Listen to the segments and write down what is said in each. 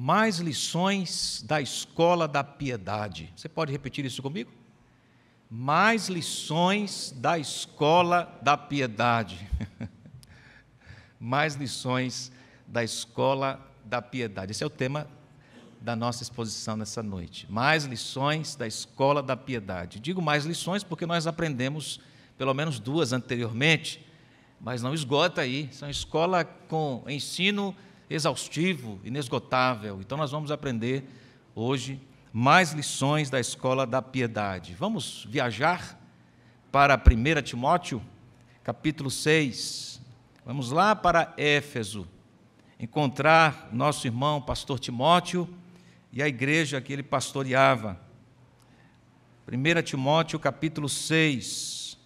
Mais lições da escola da piedade. Você pode repetir isso comigo? Mais lições da escola da piedade. Mais lições da escola da piedade. Esse é o tema da nossa exposição nessa noite. Mais lições da escola da piedade. Digo mais lições porque nós aprendemos pelo menos 2 anteriormente, mas não esgota aí. São escola com ensino exaustivo, inesgotável. Então nós vamos aprender hoje mais lições da escola da piedade. Vamos viajar para 1 Timóteo, capítulo 6. Vamos lá para Éfeso, encontrar nosso irmão pastor Timóteo e a igreja que ele pastoreava. 1 Timóteo, capítulo 6.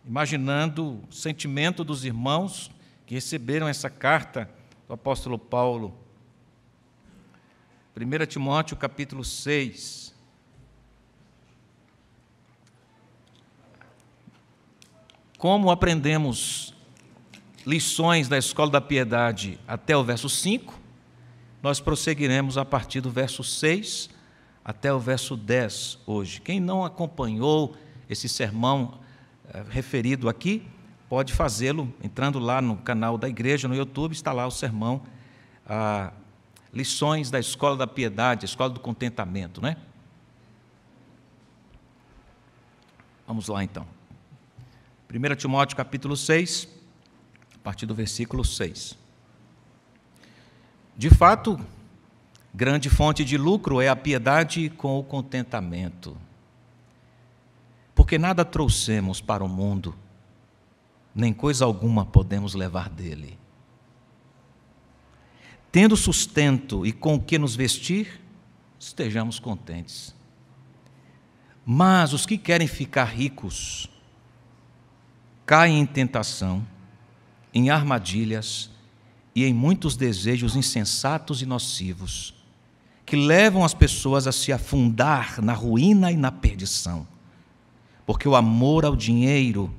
Imaginando o sentimento dos irmãos que receberam essa carta do apóstolo Paulo. 1 Timóteo, capítulo 6. Como aprendemos lições da escola da piedade até o verso 5, nós prosseguiremos a partir do verso 6 até o verso 10 hoje. Quem não acompanhou esse sermão referido aqui, pode fazê-lo entrando lá no canal da igreja, no YouTube, está lá o sermão, lições da escola da piedade, a escola do contentamento, né? Vamos lá então. 1 Timóteo capítulo 6, a partir do versículo 6. De fato, grande fonte de lucro é a piedade com o contentamento. Porque nada trouxemos para o mundo, nem coisa alguma podemos levar dele. Tendo sustento e com o que nos vestir, estejamos contentes. Mas os que querem ficar ricos caem em tentação, em armadilhas e em muitos desejos insensatos e nocivos, que levam as pessoas a se afundar na ruína e na perdição. Porque o amor ao dinheiro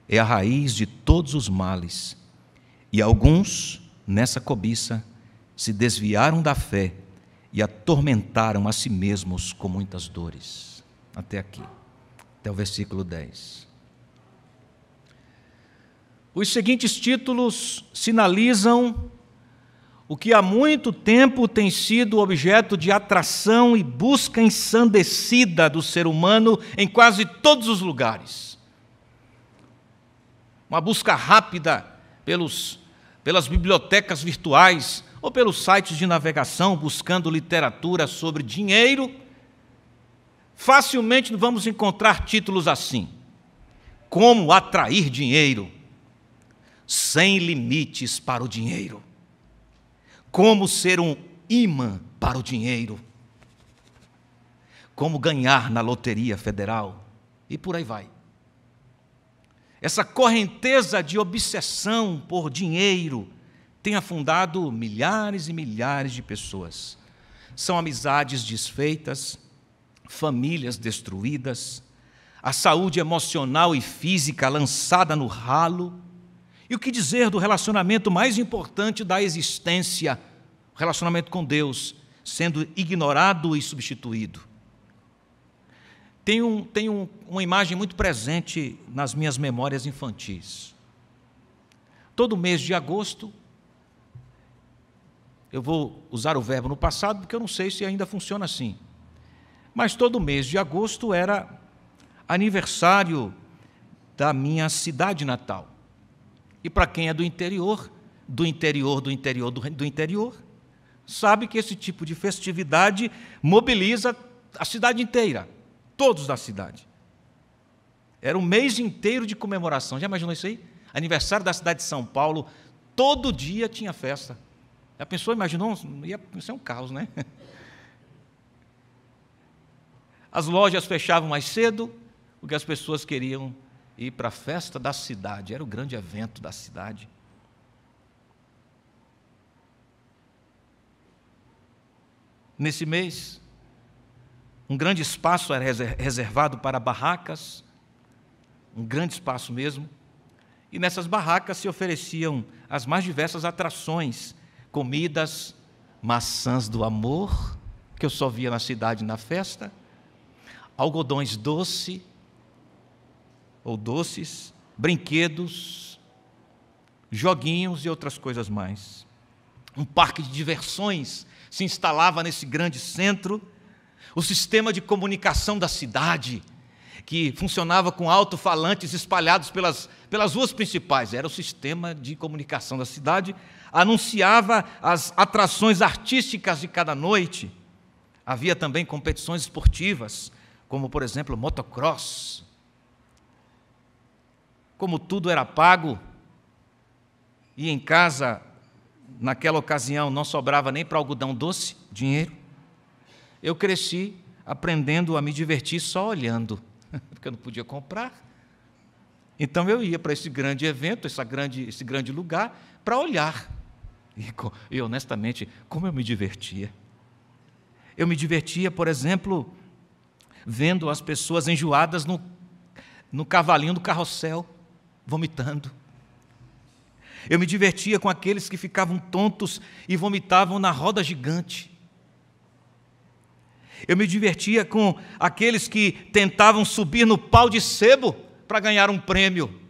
é a raiz de todos os males, e alguns, nessa cobiça, se desviaram da fé e atormentaram a si mesmos com muitas dores. Até aqui, até o versículo 10. Os seguintes títulos sinalizam o que há muito tempo tem sido objeto de atração e busca ensandecida do ser humano em quase todos os lugares. Uma busca rápida pelas bibliotecas virtuais ou pelos sites de navegação, buscando literatura sobre dinheiro. Facilmente vamos encontrar títulos assim: Como atrair dinheiro, sem limites para o dinheiro. Como ser um imã para o dinheiro. Como ganhar na loteria federal. E por aí vai. Essa correnteza de obsessão por dinheiro tem afundado milhares e milhares de pessoas. São amizades desfeitas, famílias destruídas, a saúde emocional e física lançada no ralo. E o que dizer do relacionamento mais importante da existência, o relacionamento com Deus, sendo ignorado e substituído? Tem uma imagem muito presente nas minhas memórias infantis. Todo mês de agosto, eu vou usar o verbo no passado, porque eu não sei se ainda funciona assim, mas todo mês de agosto era aniversário da minha cidade natal. E para quem é do interior, sabe que esse tipo de festividade mobiliza a cidade inteira, todos da cidade. Era um mês inteiro de comemoração. Já imaginou isso aí? Aniversário da cidade de São Paulo, todo dia tinha festa. A pessoa imaginou? Isso é um caos, né? As lojas fechavam mais cedo, porque as pessoas queriam ir para a festa da cidade, era o grande evento da cidade. Nesse mês, um grande espaço era reservado para barracas, um grande espaço mesmo, e nessas barracas se ofereciam as mais diversas atrações, comidas, maçãs do amor, que eu só via na cidade na festa, algodões doce ou doces, brinquedos, joguinhos e outras coisas mais. Um parque de diversões se instalava nesse grande centro. O sistema de comunicação da cidade, que funcionava com alto-falantes espalhados pelas ruas principais, era o sistema de comunicação da cidade, anunciava as atrações artísticas de cada noite. Havia também competições esportivas, como, por exemplo, motocross. Como tudo era pago, e em casa, naquela ocasião, não sobrava nem para algodão doce, dinheiro, eu cresci aprendendo a me divertir só olhando, porque eu não podia comprar. Então eu ia para esse grande evento, esse grande lugar, para olhar. E honestamente, como eu me divertia. Eu me divertia, por exemplo, vendo as pessoas enjoadas no cavalinho do carrossel, vomitando. Eu me divertia com aqueles que ficavam tontos e vomitavam na roda gigante. Eu me divertia com aqueles que tentavam subir no pau de sebo para ganhar um prêmio.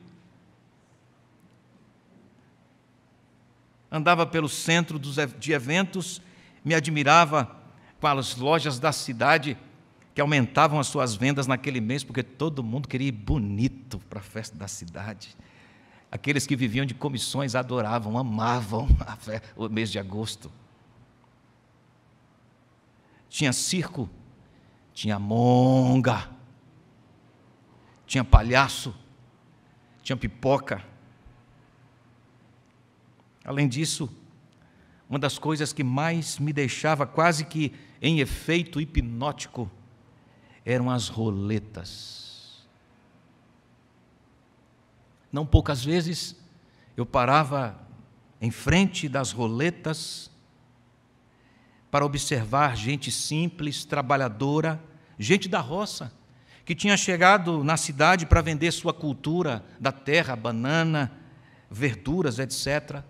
Andava pelo centro de eventos, me admirava com as lojas da cidade que aumentavam as suas vendas naquele mês, porque todo mundo queria ir bonito para a festa da cidade. Aqueles que viviam de comissões adoravam, amavam o mês de agosto. Tinha circo, tinha monga, tinha palhaço, tinha pipoca. Além disso, uma das coisas que mais me deixava quase que em efeito hipnótico eram as roletas. Não poucas vezes eu parava em frente das roletas para observar gente simples, trabalhadora, gente da roça, que tinha chegado na cidade para vender sua cultura da terra, banana, verduras, etc.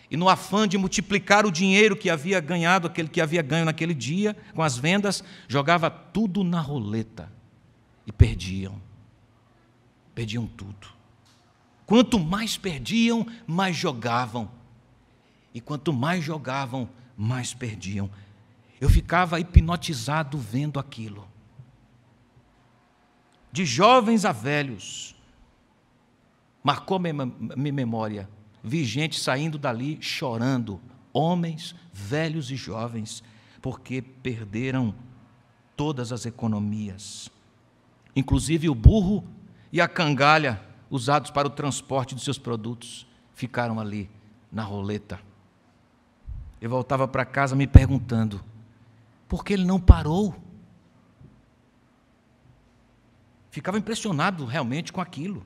E no afã de multiplicar o dinheiro que havia ganhado, aquele que havia ganho naquele dia, com as vendas, jogava tudo na roleta e perdiam. Perdiam tudo. Quanto mais perdiam, mais jogavam. E quanto mais jogavam, mais perdiam. Eu ficava hipnotizado vendo aquilo. De jovens a velhos, marcou minha memória. Vi gente saindo dali chorando, homens, velhos e jovens, porque perderam todas as economias. Inclusive o burro e a cangalha usados para o transporte de seus produtos ficaram ali na roleta. Eu voltava para casa me perguntando, por que ele não parou? Ficava impressionado realmente com aquilo.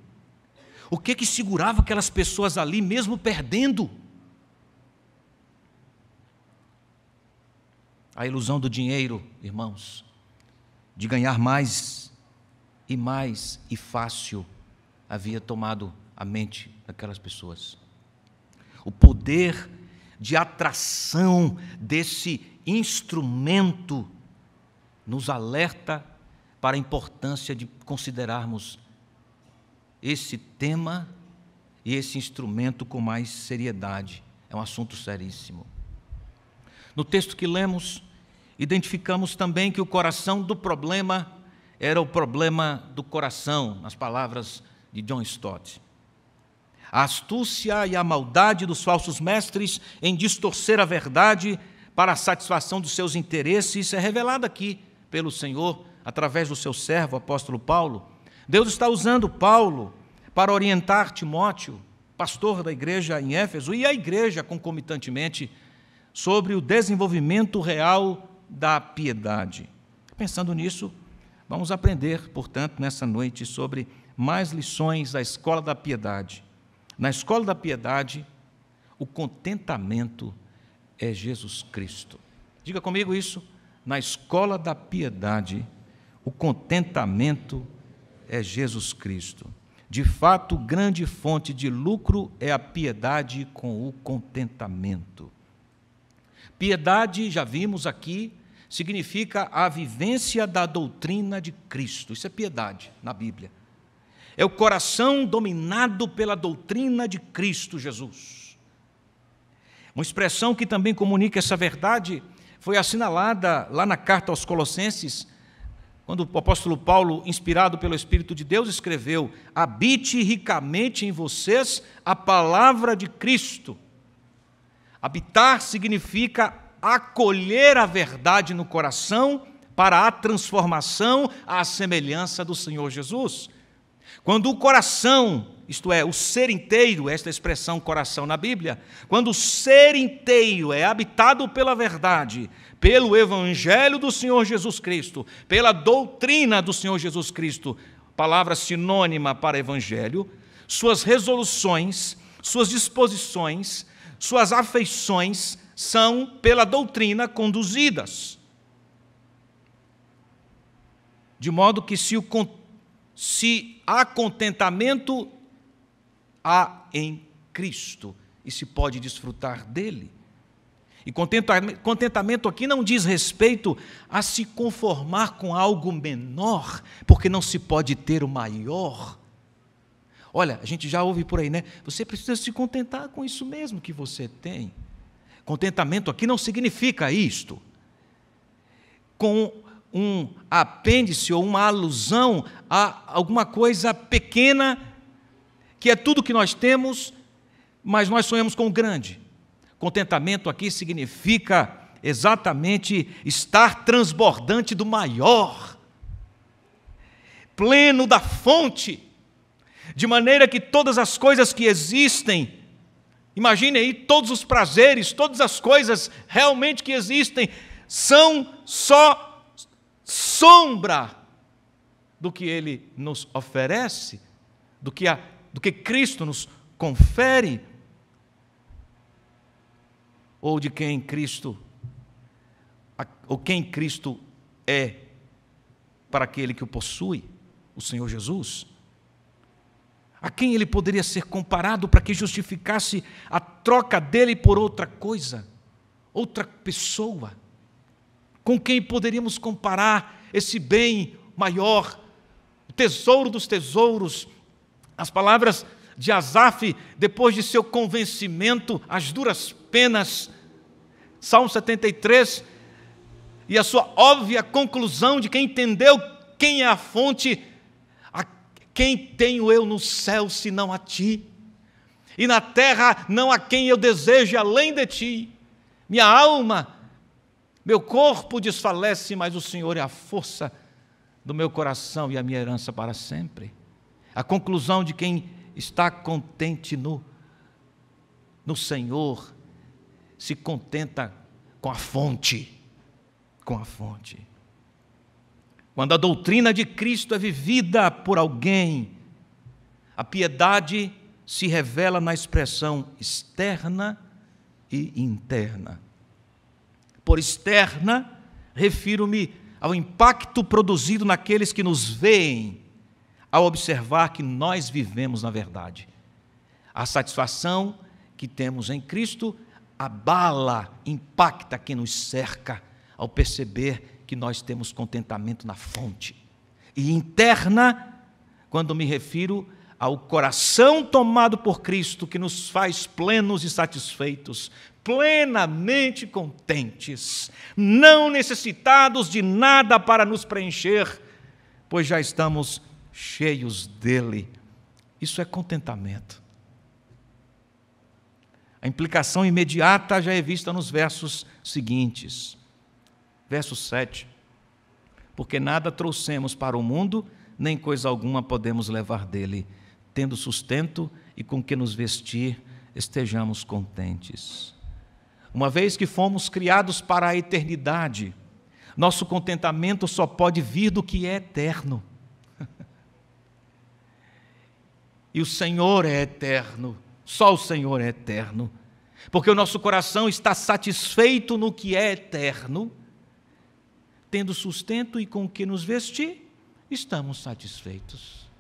O que segurava aquelas pessoas ali, mesmo perdendo? A ilusão do dinheiro, irmãos, de ganhar mais e fácil, havia tomado a mente daquelas pessoas. O poder de atração desse instrumento nos alerta para a importância de considerarmos esse tema e esse instrumento com mais seriedade. É um assunto seríssimo. No texto que lemos, identificamos também que o coração do problema era o problema do coração, nas palavras de John Stott. A astúcia e a maldade dos falsos mestres em distorcer a verdade para a satisfação dos seus interesses é revelada aqui pelo Senhor, através do seu servo, o apóstolo Paulo. Deus está usando Paulo para orientar Timóteo, pastor da igreja em Éfeso, e a igreja concomitantemente, sobre o desenvolvimento real da piedade. Pensando nisso, vamos aprender, portanto, nessa noite, sobre mais lições da escola da piedade. Na escola da piedade, o contentamento é Jesus Cristo. Diga comigo isso. Na escola da piedade, o contentamento é Jesus Cristo. De fato, grande fonte de lucro é a piedade com o contentamento. Piedade, já vimos aqui, significa a vivência da doutrina de Cristo. Isso é piedade na Bíblia. É o coração dominado pela doutrina de Cristo Jesus. Uma expressão que também comunica essa verdade foi assinalada lá na carta aos Colossenses, quando o apóstolo Paulo, inspirado pelo Espírito de Deus, escreveu: habite ricamente em vocês a palavra de Cristo. Habitar significa acolher a verdade no coração para a transformação à semelhança do Senhor Jesus. Quando o coração, isto é, o ser inteiro, esta expressão coração na Bíblia, quando o ser inteiro é habitado pela verdade, pelo Evangelho do Senhor Jesus Cristo, pela doutrina do Senhor Jesus Cristo, palavra sinônima para Evangelho, suas resoluções, suas disposições, suas afeições são pela doutrina conduzidas. De modo que se há contentamento, há em Cristo, e se pode desfrutar dele. E contentamento aqui não diz respeito a se conformar com algo menor, porque não se pode ter o maior. Olha, a gente já ouve por aí, né? Você precisa se contentar com isso mesmo que você tem. Contentamento aqui não significa isto. Com um apêndice ou uma alusão a alguma coisa pequena, que é tudo que nós temos, mas nós sonhamos com o grande. Contentamento aqui significa exatamente estar transbordante do maior, pleno da fonte, de maneira que todas as coisas que existem, imagine aí todos os prazeres, todas as coisas realmente que existem, são só sombra do que Ele nos oferece, do que Cristo nos confere, ou de quem Cristo é para aquele que o possui, o Senhor Jesus. A quem ele poderia ser comparado para que justificasse a troca dele por outra coisa, outra pessoa? Com quem poderíamos comparar esse bem maior, o tesouro dos tesouros? As palavras de Asaf, depois de seu convencimento às duras penas, Salmo 73, e a sua óbvia conclusão de quem entendeu quem é a fonte: a quem tenho eu no céu senão a ti? E na terra não há quem eu deseje além de ti. Minha alma, meu corpo desfalece, mas o Senhor é a força do meu coração e a minha herança para sempre. A conclusão de quem está contente no Senhor se contenta com a fonte, com a fonte. Quando a doutrina de Cristo é vivida por alguém, a piedade se revela na expressão externa e interna. Por externa, refiro-me ao impacto produzido naqueles que nos veem, ao observar que nós vivemos na verdade. A satisfação que temos em Cristo abala, impacta quem nos cerca, ao perceber que nós temos contentamento na fonte. E interna, quando me refiro ao coração tomado por Cristo, que nos faz plenos e satisfeitos, plenamente contentes, não necessitados de nada para nos preencher, pois já estamos cheios dele. Isso é contentamento. A implicação imediata já é vista nos versos seguintes. Verso 7. Porque nada trouxemos para o mundo, nem coisa alguma podemos levar dele. Tendo sustento e com que nos vestir, estejamos contentes. Uma vez que fomos criados para a eternidade, nosso contentamento só pode vir do que é eterno. E o Senhor é eterno, só o Senhor é eterno, porque o nosso coração está satisfeito no que é eterno, tendo sustento e com o que nos vestir, estamos satisfeitos,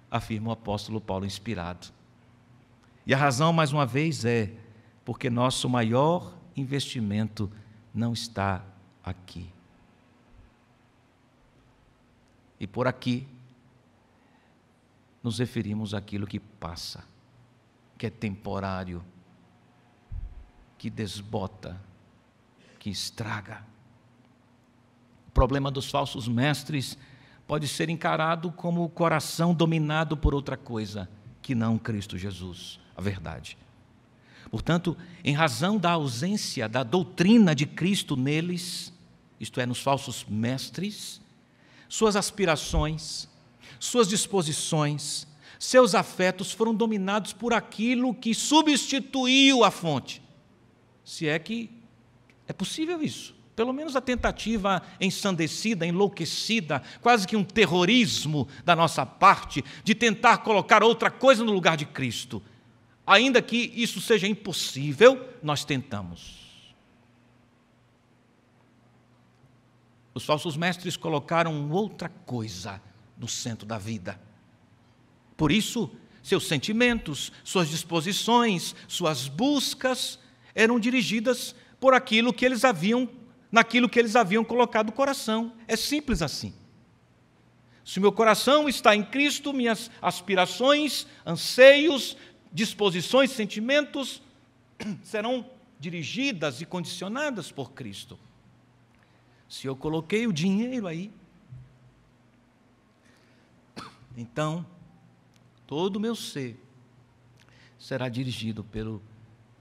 afirma o apóstolo Paulo inspirado. E a razão, mais uma vez, é porque nosso maior investimento não está aqui. E por aqui, nos referimos àquilo que passa, que é temporário, que desbota, que estraga. O problema dos falsos mestres pode ser encarado como o coração dominado por outra coisa que não Cristo Jesus, a verdade. Portanto, em razão da ausência da doutrina de Cristo neles, isto é, nos falsos mestres, suas aspirações, suas disposições, seus afetos foram dominados por aquilo que substituiu a fonte. Se é que é possível isso. Pelo menos a tentativa ensandecida, enlouquecida, quase que um terrorismo da nossa parte, de tentar colocar outra coisa no lugar de Cristo. Ainda que isso seja impossível, nós tentamos. Os falsos mestres colocaram outra coisa no centro da vida. Por isso, seus sentimentos, suas disposições, suas buscas eram dirigidas por naquilo que eles haviam colocado no coração. É simples assim. Se o meu coração está em Cristo, minhas aspirações, anseios, disposições, sentimentos serão dirigidas e condicionadas por Cristo. Se eu coloquei o dinheiro aí, então todo o meu ser será dirigido pelo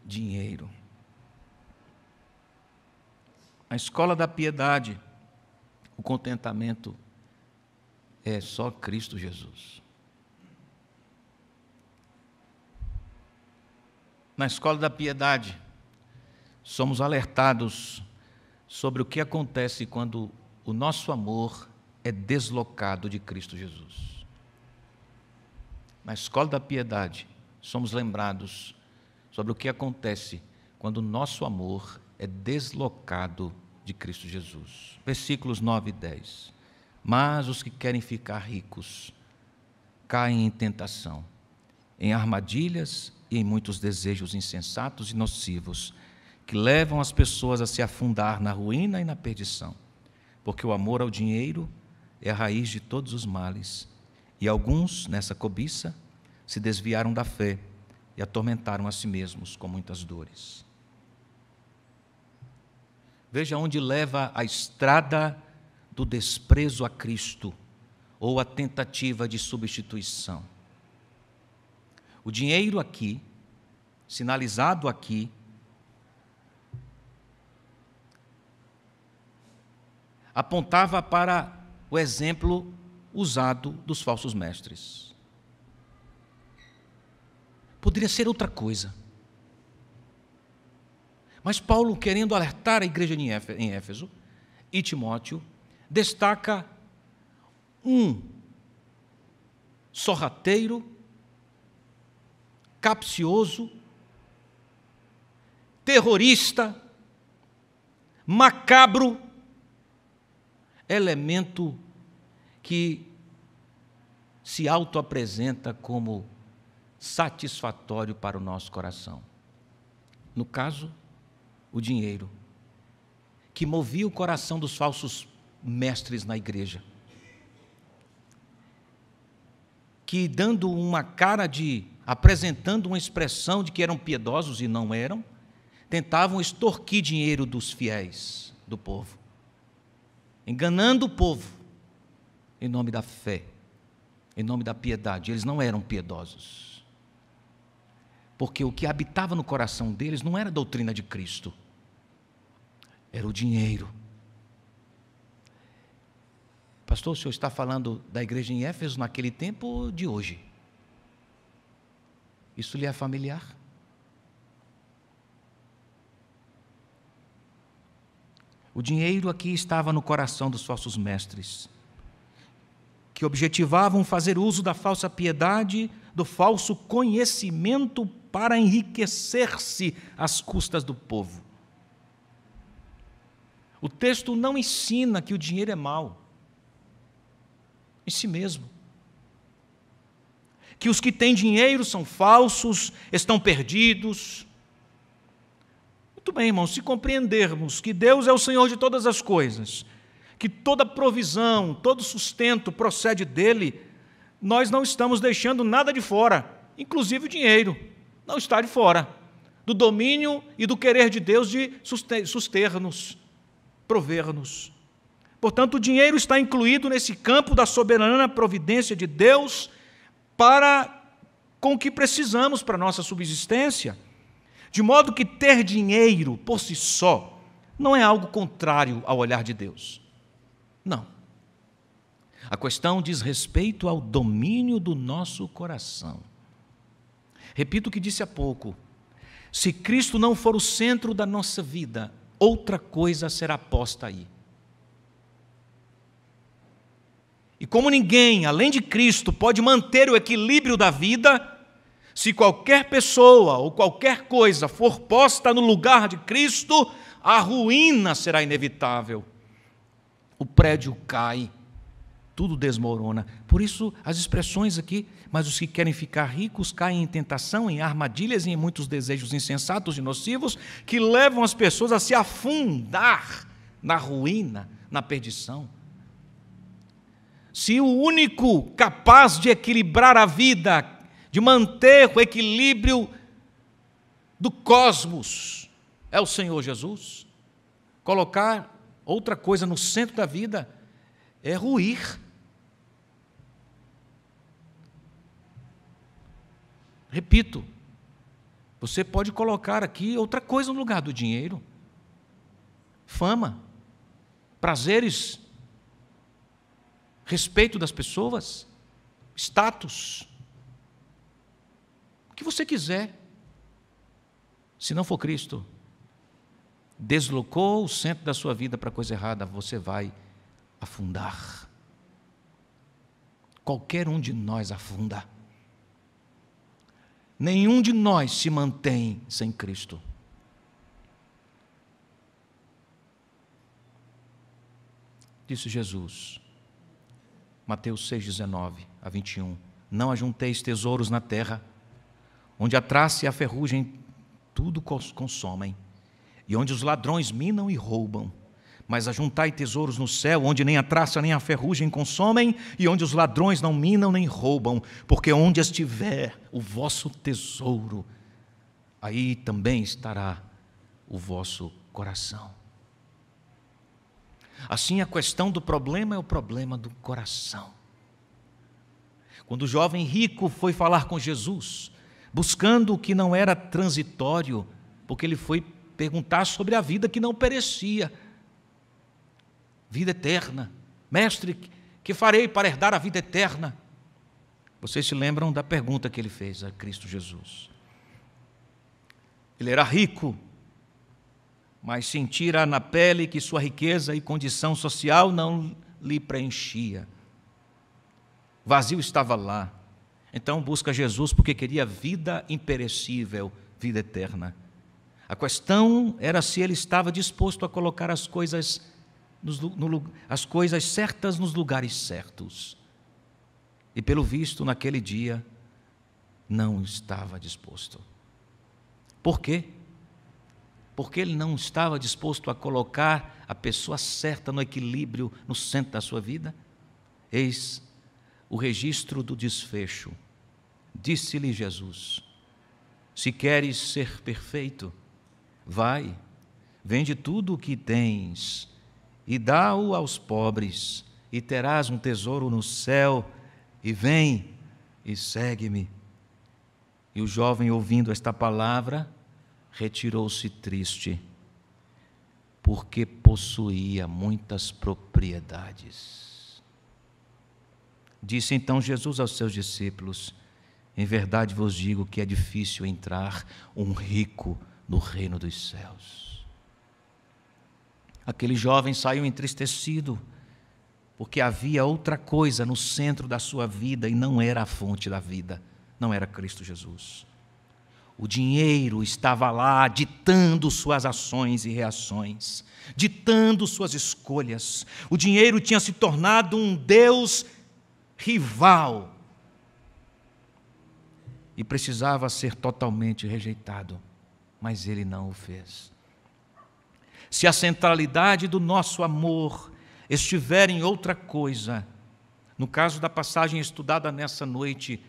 dinheiro. A escola da piedade, o contentamento é só Cristo Jesus. Na escola da piedade, somos alertados sobre o que acontece quando o nosso amor é deslocado de Cristo Jesus. Na escola da piedade, somos lembrados sobre o que acontece quando o nosso amor é deslocado de Cristo Jesus. Versículos 9 e 10. Mas os que querem ficar ricos caem em tentação, em armadilhas e em muitos desejos insensatos e nocivos, que levam as pessoas a se afundar na ruína e na perdição. Porque o amor ao dinheiro é a raiz de todos os males, e alguns, nessa cobiça, se desviaram da fé e atormentaram a si mesmos com muitas dores. Veja onde leva a estrada do desprezo a Cristo, ou a tentativa de substituição. O dinheiro aqui, sinalizado aqui, apontava para o exemplo usado dos falsos mestres. Poderia ser outra coisa. Mas Paulo, querendo alertar a igreja em Éfeso, e Timóteo, destaca um sorrateiro, capcioso, terrorista, macabro, elemento que se autoapresenta como satisfatório para o nosso coração. No caso, o dinheiro, que movia o coração dos falsos mestres na igreja, que dando uma cara apresentando uma expressão de que eram piedosos e não eram, tentavam extorquir dinheiro dos fiéis, do povo, enganando o povo em nome da fé, em nome da piedade. Eles não eram piedosos, porque o que habitava no coração deles não era a doutrina de Cristo, era o dinheiro. Pastor, o senhor está falando da igreja em Éfeso naquele tempo ou de hoje? Isso lhe é familiar? O dinheiro aqui estava no coração dos falsos mestres, que objetivavam fazer uso da falsa piedade, do falso conhecimento para enriquecer-se às custas do povo. O texto não ensina que o dinheiro é mau em si mesmo, que os que têm dinheiro são falsos, estão perdidos. Muito bem, irmãos, se compreendermos que Deus é o Senhor de todas as coisas, que toda provisão, todo sustento procede dEle, nós não estamos deixando nada de fora, inclusive o dinheiro, não está de fora do domínio e do querer de Deus de suster-nos, prover-nos. Portanto, o dinheiro está incluído nesse campo da soberana providência de Deus com o que precisamos para a nossa subsistência. De modo que ter dinheiro por si só não é algo contrário ao olhar de Deus. Não. A questão diz respeito ao domínio do nosso coração. Repito o que disse há pouco. Se Cristo não for o centro da nossa vida, outra coisa será posta aí. E como ninguém, além de Cristo, pode manter o equilíbrio da vida, se qualquer pessoa ou qualquer coisa for posta no lugar de Cristo, a ruína será inevitável. O prédio cai, tudo desmorona. Por isso, as expressões aqui, mas os que querem ficar ricos caem em tentação, em armadilhas e em muitos desejos insensatos e nocivos que levam as pessoas a se afundar na ruína, na perdição. Se o único capaz de equilibrar a vida, de manter o equilíbrio do cosmos é o Senhor Jesus, colocar outra coisa no centro da vida é ruir. Repito, você pode colocar aqui outra coisa no lugar do dinheiro: fama, prazeres, respeito das pessoas, status, o que você quiser. Se não for Cristo, deslocou o centro da sua vida para coisa errada, você vai afundar. Qualquer um de nós afunda. Nenhum de nós se mantém sem Cristo. Disse Jesus, Mateus 6:19-21, não ajunteis tesouros na terra, onde a traça e a ferrugem tudo consomem, e onde os ladrões minam e roubam. Mas ajuntai tesouros no céu, onde nem a traça nem a ferrugem consomem, e onde os ladrões não minam nem roubam, porque onde estiver o vosso tesouro, aí também estará o vosso coração. Assim, a questão do problema é o problema do coração. Quando o jovem rico foi falar com Jesus, buscando o que não era transitório, porque ele foi perguntar sobre a vida que não perecia, vida eterna. Mestre, que farei para herdar a vida eterna? Vocês se lembram da pergunta que ele fez a Cristo Jesus. Ele era rico, mas sentira na pele que sua riqueza e condição social não lhe preenchia. Vazio estava lá. Então busca Jesus porque queria vida imperecível, vida eterna. A questão era se ele estava disposto a colocar as coisas certas nos lugares certos. E pelo visto, naquele dia, não estava disposto. Por quê? Porque ele não estava disposto a colocar a pessoa certa no equilíbrio, no centro da sua vida. Eis o registro do desfecho. Disse-lhe Jesus, se queres ser perfeito, vai, vende tudo o que tens e dá-o aos pobres, e terás um tesouro no céu, e vem e segue-me. E o jovem, ouvindo esta palavra, retirou-se triste, porque possuía muitas propriedades. Disse então Jesus aos seus discípulos, em verdade vos digo que é difícil entrar um rico no reino dos céus. Aquele jovem saiu entristecido, porque havia outra coisa no centro da sua vida e não era a fonte da vida, não era Cristo Jesus. O dinheiro estava lá ditando suas ações e reações, ditando suas escolhas. O dinheiro tinha se tornado um Deus rival e precisava ser totalmente rejeitado, mas ele não o fez. Se a centralidade do nosso amor estiver em outra coisa, no caso da passagem estudada nessa noite,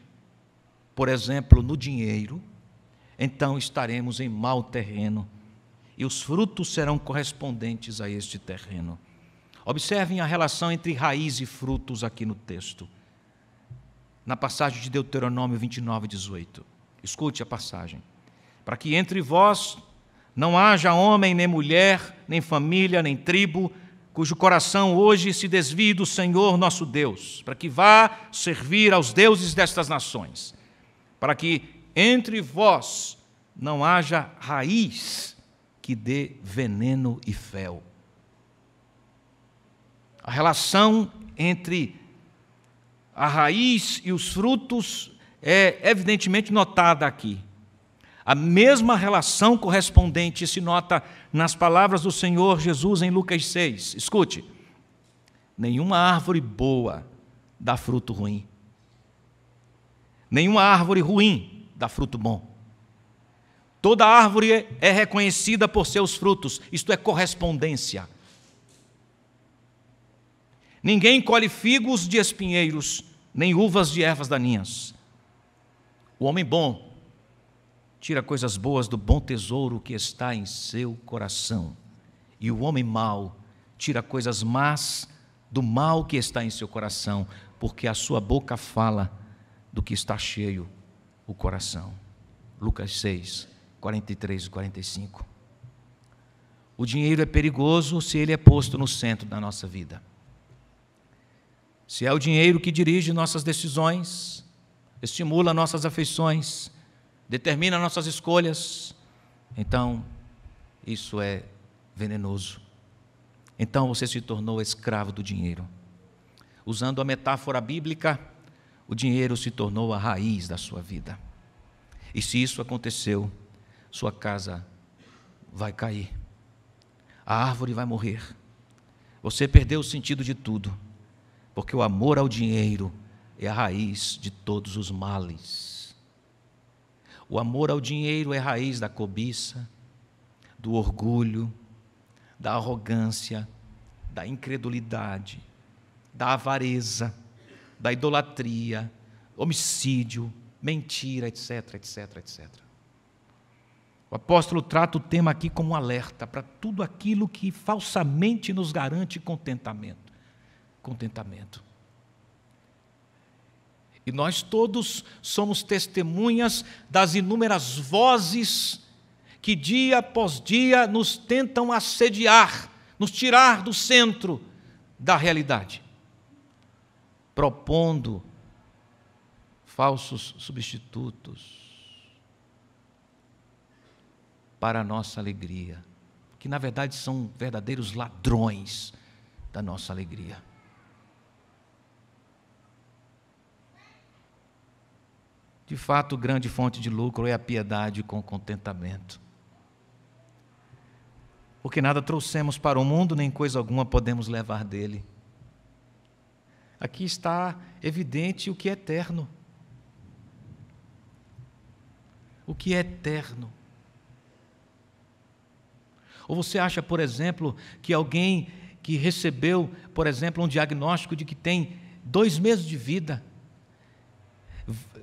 por exemplo, no dinheiro, então estaremos em mau terreno e os frutos serão correspondentes a este terreno. Observem a relação entre raiz e frutos aqui no texto, na passagem de Deuteronômio 29, 18. Escute a passagem. Para que entre vós não haja homem, nem mulher, nem família, nem tribo, cujo coração hoje se desvie do Senhor nosso Deus, para que vá servir aos deuses destas nações, para que entre vós não haja raiz que dê veneno e fel. A relação entre a raiz e os frutos é evidentemente notada aqui. A mesma relação correspondente se nota nas palavras do Senhor Jesus em Lucas 6. Escute: nenhuma árvore boa dá fruto ruim. Nenhuma árvore ruim dá fruto bom. Toda árvore é reconhecida por seus frutos, isto é correspondência. Ninguém colhe figos de espinheiros, nem uvas de ervas daninhas. O homem bom tira coisas boas do bom tesouro que está em seu coração, e o homem mau tira coisas más do mal que está em seu coração, porque a sua boca fala do que está cheio o coração. Lucas 6, 43 e 45. O dinheiro é perigoso se ele é posto no centro da nossa vida. Se é o dinheiro que dirige nossas decisões, estimula nossas afeições, determina nossas escolhas, então isso é venenoso. Então você se tornou escravo do dinheiro. Usando a metáfora bíblica, o dinheiro se tornou a raiz da sua vida. E se isso aconteceu, sua casa vai cair. A árvore vai morrer. Você perdeu o sentido de tudo, porque o amor ao dinheiro é a raiz de todos os males. O amor ao dinheiro é a raiz da cobiça, do orgulho, da arrogância, da incredulidade, da avareza, da idolatria, homicídio, mentira, etc, etc, etc. O apóstolo trata o tema aqui como um alerta para tudo aquilo que falsamente nos garante contentamento. Contentamento. E nós todos somos testemunhas das inúmeras vozes que dia após dia nos tentam assediar, nos tirar do centro da realidade, propondo falsos substitutos para a nossa alegria, que na verdade são verdadeiros ladrões da nossa alegria. De fato, grande fonte de lucro é a piedade com contentamento. Porque nada trouxemos para o mundo, nem coisa alguma podemos levar dele. Aqui está evidente o que é eterno. O que é eterno. Ou você acha, por exemplo, que alguém que recebeu, por exemplo, um diagnóstico de que tem 2 meses de vida,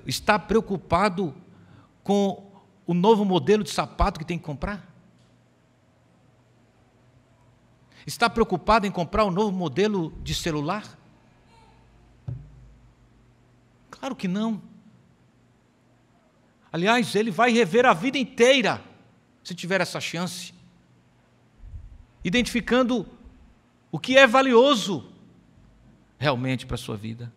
está preocupado com o novo modelo de sapato que tem que comprar? Está preocupado em comprar o novo modelo de celular? Claro que não. Aliás, ele vai rever a vida inteira, se tiver essa chance, identificando o que é valioso realmente para a sua vida.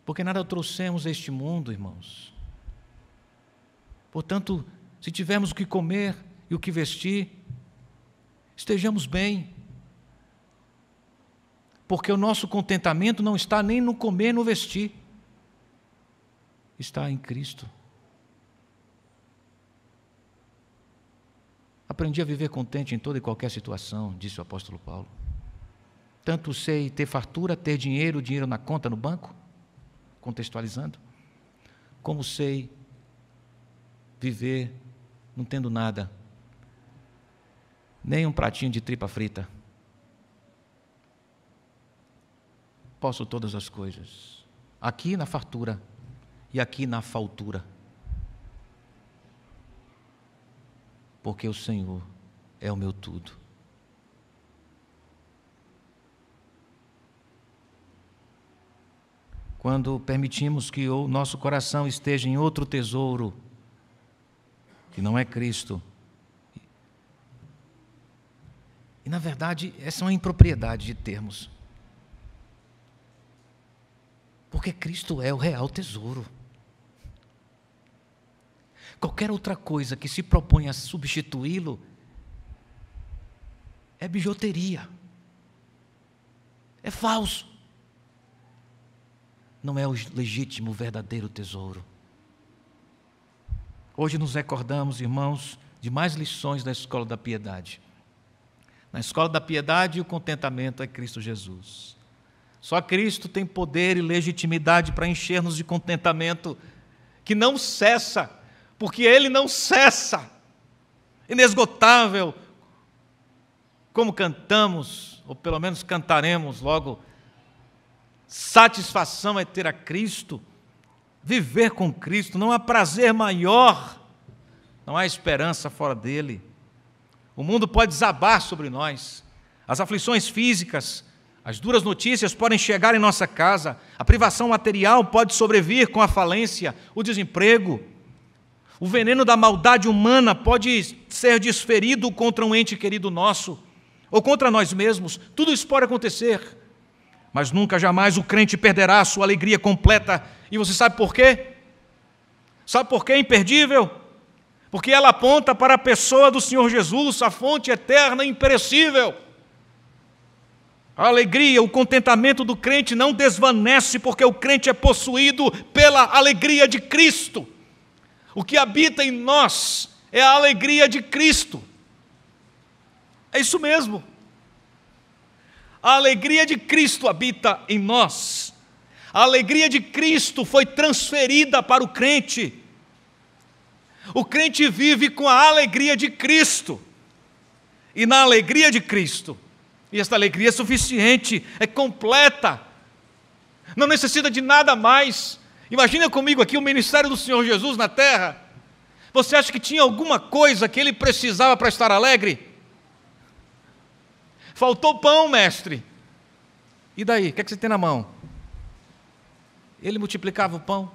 Porque nada trouxemos a este mundo, irmãos. Portanto, se tivermos o que comer e o que vestir, estejamos bem. Porque o nosso contentamento não está nem no comer, no vestir. Está em Cristo. Aprendi a viver contente em toda e qualquer situação, disse o apóstolo Paulo. Tanto sei ter fartura, ter dinheiro na conta no banco, contextualizando, como sei viver não tendo nada, nem um pratinho de tripa frita. Posso todas as coisas, aqui na fartura e aqui na faltura, porque o Senhor é o meu tudo. Quando permitimos que o nosso coração esteja em outro tesouro, que não é Cristo, e na verdade essa é uma impropriedade de termos, porque Cristo é o real tesouro. Qualquer outra coisa que se propõe a substituí-lo é bijuteria, é falso. Não é o legítimo, verdadeiro tesouro. Hoje nos recordamos, irmãos, de mais lições da escola da piedade. Na escola da piedade, o contentamento é Cristo Jesus. Só Cristo tem poder e legitimidade para encher-nos de contentamento que não cessa, porque Ele não cessa. Inesgotável, como cantamos, ou pelo menos cantaremos logo. Satisfação é ter a Cristo, viver com Cristo, não há prazer maior, não há esperança fora dele. O mundo pode desabar sobre nós, as aflições físicas, as duras notícias podem chegar em nossa casa, a privação material pode sobrevir com a falência, o desemprego, o veneno da maldade humana pode ser desferido contra um ente querido nosso, ou contra nós mesmos, tudo isso pode acontecer. Mas nunca, jamais o crente perderá a sua alegria completa. E você sabe por quê? Sabe por quê, imperdível? Porque ela aponta para a pessoa do Senhor Jesus, a fonte eterna e imperecível. A alegria, o contentamento do crente não desvanece, porque o crente é possuído pela alegria de Cristo. O que habita em nós é a alegria de Cristo. É isso mesmo. A alegria de Cristo habita em nós. A alegria de Cristo foi transferida para o crente. O crente vive com a alegria de Cristo. E na alegria de Cristo, e esta alegria é suficiente, é completa, não necessita de nada mais. Imagina comigo aqui o ministério do Senhor Jesus na terra. Você acha que tinha alguma coisa que ele precisava para estar alegre? Faltou pão, mestre. E daí? O que é que você tem na mão? Ele multiplicava o pão.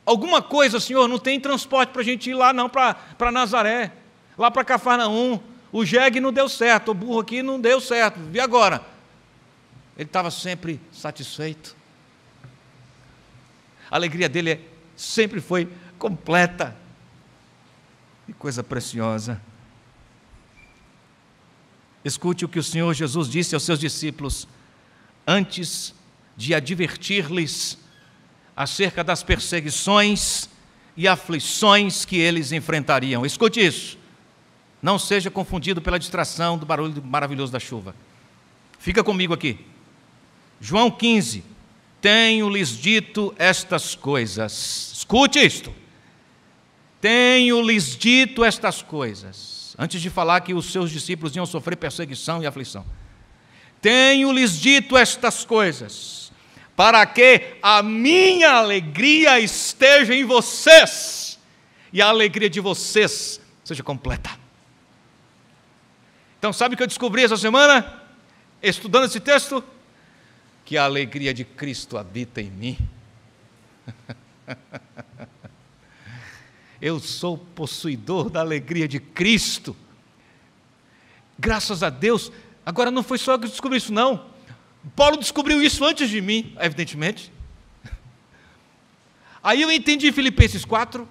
Alguma coisa, Senhor, não tem transporte para a gente ir lá não, para Nazaré, lá para Cafarnaum. O jegue não deu certo, o burro aqui não deu certo. E agora? Ele estava sempre satisfeito. A alegria dele sempre foi completa. Que coisa preciosa. Escute o que o Senhor Jesus disse aos seus discípulos, antes de advertir-lhes acerca das perseguições e aflições que eles enfrentariam. Escute isso. Não seja confundido pela distração do barulho maravilhoso da chuva. Fica comigo aqui. João 15. Tenho-lhes dito estas coisas. Escute isto. Tenho-lhes dito estas coisas. Antes de falar que os seus discípulos iam sofrer perseguição e aflição. Tenho-lhes dito estas coisas, para que a minha alegria esteja em vocês, e a alegria de vocês seja completa. Então, sabe o que eu descobri essa semana, estudando esse texto? Que a alegria de Cristo habita em mim. Eu sou possuidor da alegria de Cristo. Graças a Deus. Agora não foi só eu que descobri isso, não. Paulo descobriu isso antes de mim, evidentemente. Aí eu entendi Filipenses 4.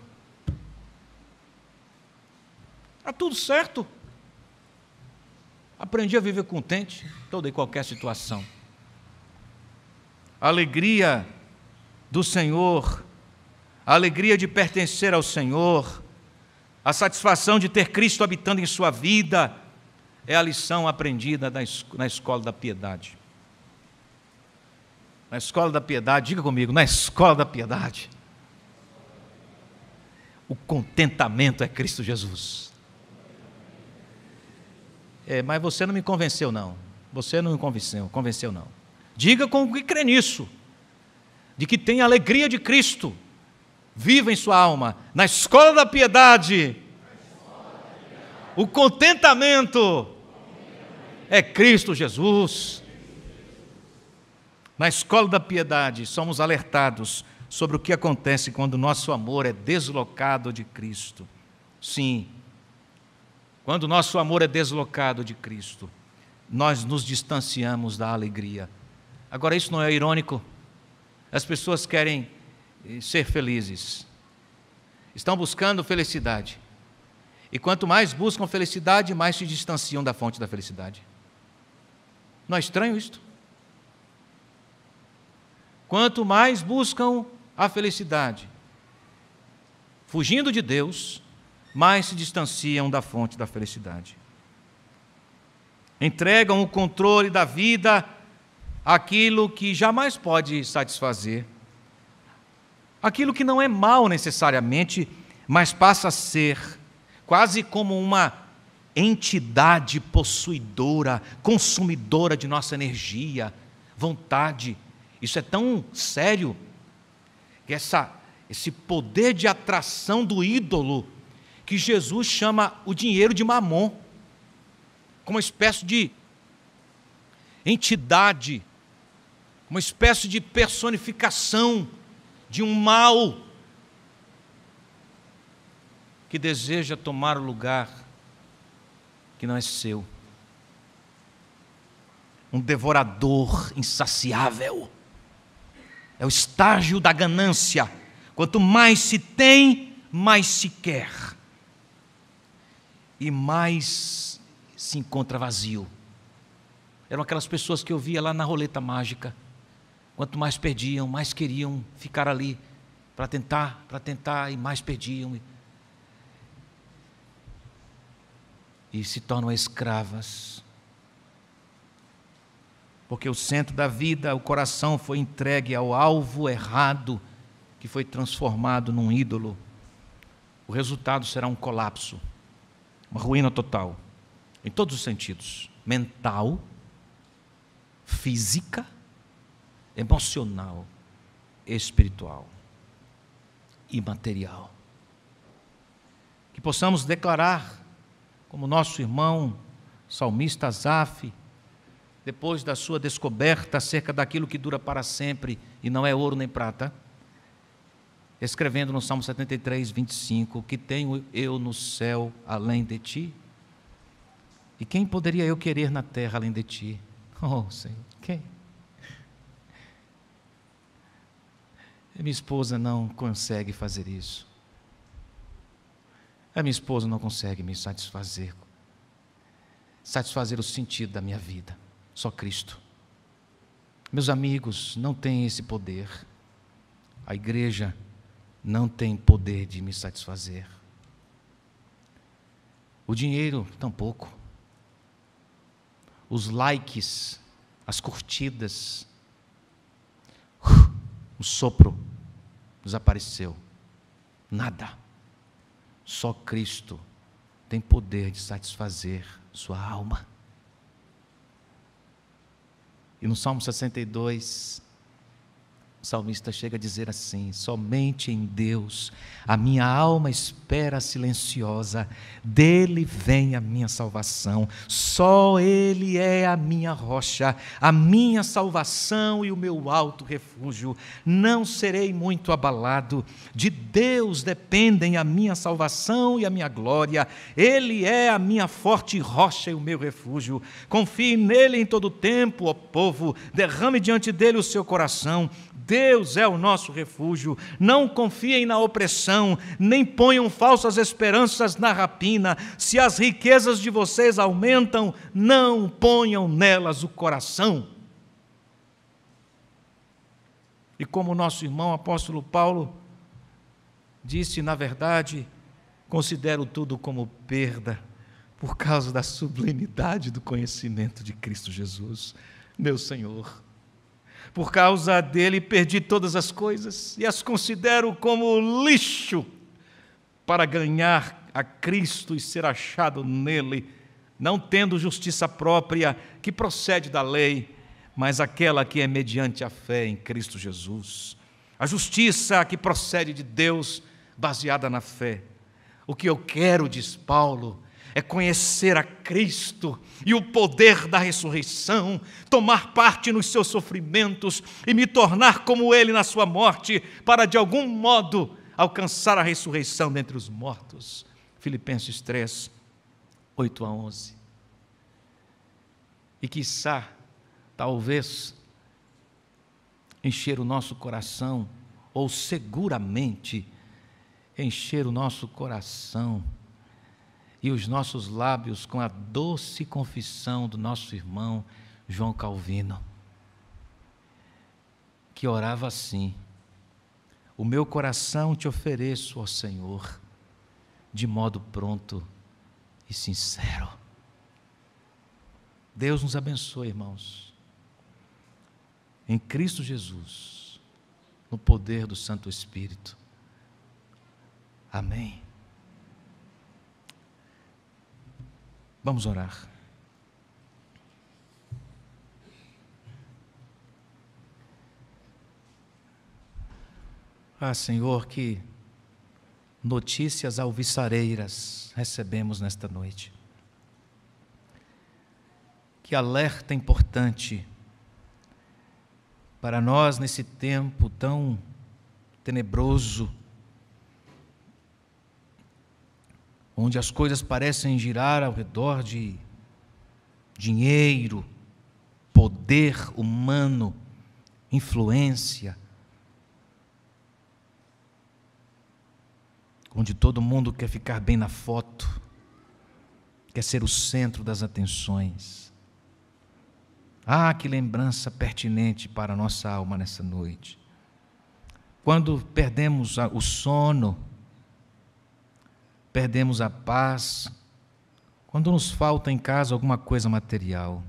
Está tudo certo. Aprendi a viver contente em toda e qualquer situação. A alegria do Senhor, a alegria de pertencer ao Senhor, a satisfação de ter Cristo habitando em sua vida, é a lição aprendida na escola da piedade. Na escola da piedade, diga comigo, na escola da piedade. O contentamento é Cristo Jesus. Mas você não me convenceu, não. Você não me convenceu, não. Diga com o que crê nisso, de que tem a alegria de Cristo viva em sua alma, na escola da piedade. O contentamento é Cristo Jesus. Na escola da piedade, somos alertados sobre o que acontece quando nosso amor é deslocado de Cristo. Sim, quando nosso amor é deslocado de Cristo, nós nos distanciamos da alegria. Agora, isso não é irônico? As pessoas querem ser felizes, estão buscando felicidade, e quanto mais buscam felicidade, mais se distanciam da fonte da felicidade. Não é estranho isto? Quanto mais buscam a felicidade, fugindo de Deus, mais se distanciam da fonte da felicidade. Entregam o controle da vida àquilo que jamais pode satisfazer, aquilo que não é mal necessariamente, mas passa a ser quase como uma entidade possuidora, consumidora de nossa energia, vontade. Isso é tão sério que esse poder de atração do ídolo, que Jesus chama o dinheiro de mamon, como uma espécie de entidade, uma espécie de personificação de um mal que deseja tomar o lugar que não é seu. Um devorador insaciável. É o estágio da ganância. Quanto mais se tem, mais se quer. E mais se encontra vazio. Eram aquelas pessoas que eu via lá na roleta mágica. Quanto mais perdiam, mais queriam ficar ali para tentar, e mais perdiam. E se tornam escravas. Porque o centro da vida, o coração foi entregue ao alvo errado, que foi transformado num ídolo. O resultado será um colapso, uma ruína total, em todos os sentidos: mental, física, emocional, espiritual e material. Que possamos declarar, como nosso irmão salmista Asaf, depois da sua descoberta acerca daquilo que dura para sempre e não é ouro nem prata, escrevendo no Salmo 73, 25, que tenho eu no céu além de ti? E quem poderia eu querer na terra além de ti? Oh, Senhor, quem? A minha esposa não consegue fazer isso. A minha esposa não consegue me satisfazer o sentido da minha vida. Só Cristo. Meus amigos não têm esse poder. A igreja não tem poder de me satisfazer. O dinheiro, tampouco. Os likes, as curtidas, o sopro desapareceu. Nada. Só Cristo tem poder de satisfazer sua alma. E no Salmo 62, o salmista chega a dizer assim: somente em Deus a minha alma espera silenciosa, dele vem a minha salvação, só Ele é a minha rocha, a minha salvação e o meu alto refúgio, não serei muito abalado, de Deus dependem a minha salvação e a minha glória, Ele é a minha forte rocha e o meu refúgio, confie nele em todo o tempo, ó povo, derrame diante dele o seu coração, Deus é o nosso refúgio, não confiem na opressão, nem ponham falsas esperanças na rapina, se as riquezas de vocês aumentam, não ponham nelas o coração. E como nosso irmão apóstolo Paulo disse, na verdade, considero tudo como perda, por causa da sublimidade do conhecimento de Cristo Jesus, meu Senhor. Por causa dele perdi todas as coisas e as considero como lixo para ganhar a Cristo e ser achado nele, não tendo justiça própria que procede da lei, mas aquela que é mediante a fé em Cristo Jesus. A justiça que procede de Deus, baseada na fé. O que eu quero, diz Paulo, é conhecer a Cristo e o poder da ressurreição, tomar parte nos seus sofrimentos e me tornar como Ele na sua morte, para de algum modo alcançar a ressurreição dentre os mortos. Filipenses 3, 8-11. E quiçá, talvez, encher o nosso coração, ou seguramente encher o nosso coração e os nossos lábios com a doce confissão do nosso irmão João Calvino, que orava assim: o meu coração te ofereço, ó Senhor, de modo pronto e sincero. Deus nos abençoe, irmãos, em Cristo Jesus, no poder do Santo Espírito. Amém. Vamos orar. Ah, Senhor, que notícias alvissareiras recebemos nesta noite. Que alerta importante para nós nesse tempo tão tenebroso, onde as coisas parecem girar ao redor de dinheiro, poder humano, influência, onde todo mundo quer ficar bem na foto, quer ser o centro das atenções. Ah, que lembrança pertinente para a nossa alma nessa noite. Quando perdemos o sono, perdemos a paz, quando nos falta em casa alguma coisa material,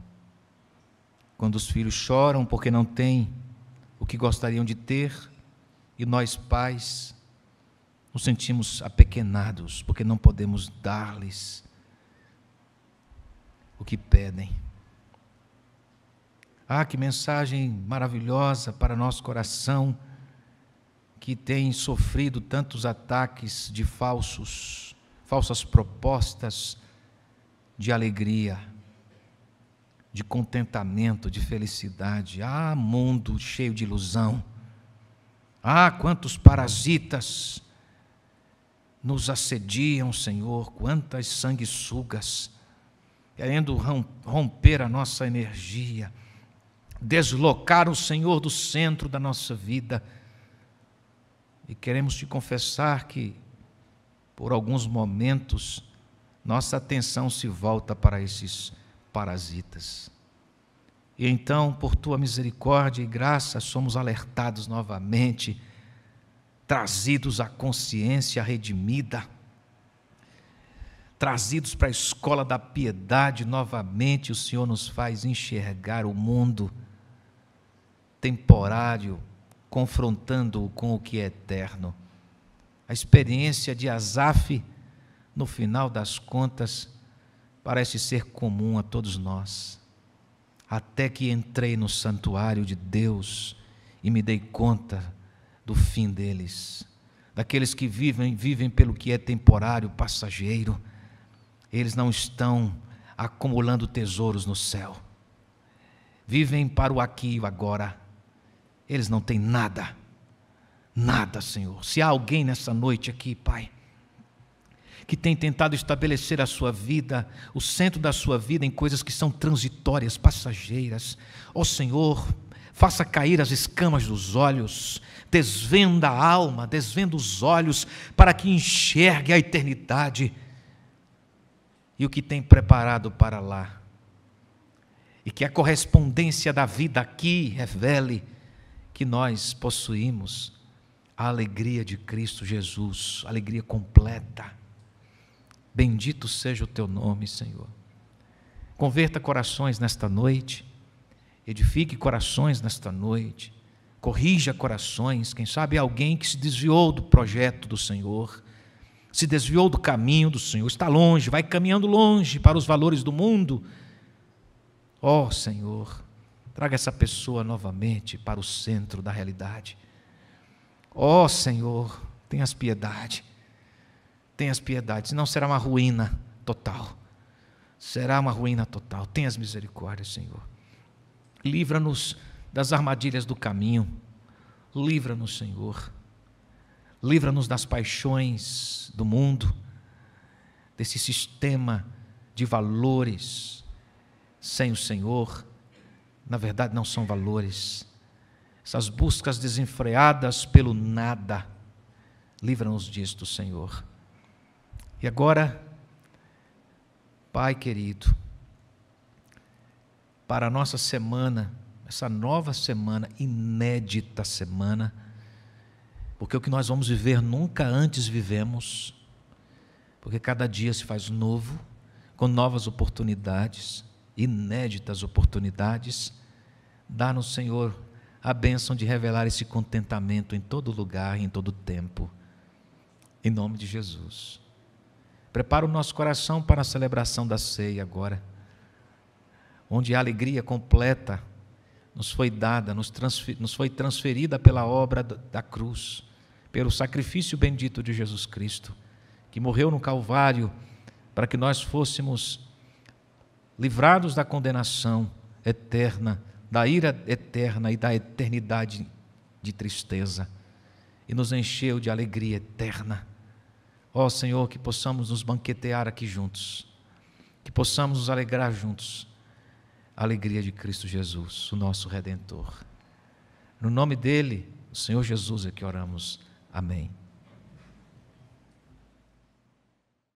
quando os filhos choram porque não têm o que gostariam de ter, e nós, pais, nos sentimos apequenados porque não podemos dar-lhes o que pedem. Ah, que mensagem maravilhosa para nosso coração, que tem sofrido tantos ataques de falsas propostas de alegria, de contentamento, de felicidade. Ah, mundo cheio de ilusão. Ah, quantos parasitas nos assediam, Senhor, quantas sanguessugas, querendo romper a nossa energia, deslocar o Senhor do centro da nossa vida. E queremos te confessar que, por alguns momentos, nossa atenção se volta para esses parasitas. E então, por tua misericórdia e graça, somos alertados novamente, trazidos à consciência redimida, trazidos para a escola da piedade novamente. O Senhor nos faz enxergar o mundo temporário, confrontando-o com o que é eterno. A experiência de Asaf, no final das contas, parece ser comum a todos nós. Até que entrei no santuário de Deus e me dei conta do fim deles, daqueles que vivem pelo que é temporário, passageiro. Eles não estão acumulando tesouros no céu, vivem para o aqui e o agora. Eles não têm nada, nada, Senhor. Se há alguém nessa noite aqui, Pai, que tem tentado estabelecer a sua vida, o centro da sua vida em coisas que são transitórias, passageiras, ó Senhor, faça cair as escamas dos olhos, desvenda a alma, desvenda os olhos, para que enxergue a eternidade e o que tem preparado para lá, e que a correspondência da vida aqui revele que nós possuímos a alegria de Cristo Jesus, alegria completa. Bendito seja o teu nome, Senhor. Converta corações nesta noite, edifique corações nesta noite, corrija corações. Quem sabe alguém que se desviou do projeto do Senhor, se desviou do caminho do Senhor, está longe, vai caminhando longe para os valores do mundo. Ó Senhor, traga essa pessoa novamente para o centro da realidade. Ó Senhor, tenhas piedade, senão será uma ruína total. Será uma ruína total. Tenhas misericórdia, Senhor. Livra-nos das armadilhas do caminho. Livra-nos, Senhor. Livra-nos das paixões do mundo, desse sistema de valores sem o Senhor. Na verdade, não são valores. Essas buscas desenfreadas pelo nada. Livra-nos disto, Senhor. E agora, Pai querido, para a nossa semana, essa nova semana, inédita semana, porque o que nós vamos viver nunca antes vivemos, porque cada dia se faz novo, com novas oportunidades, inéditas oportunidades. Dá-nos, Senhor, a bênção de revelar esse contentamento em todo lugar, em todo tempo, em nome de Jesus. Prepara o nosso coração para a celebração da ceia agora, onde a alegria completa nos foi dada, nos foi transferida pela obra da cruz, pelo sacrifício bendito de Jesus Cristo, que morreu no Calvário para que nós fôssemos livrados da condenação eterna, da ira eterna e da eternidade de tristeza, e nos encheu de alegria eterna. Ó Senhor, que possamos nos banquetear aqui juntos, que possamos nos alegrar juntos, a alegria de Cristo Jesus, o nosso Redentor. No nome dele, o Senhor Jesus, é que oramos. Amém.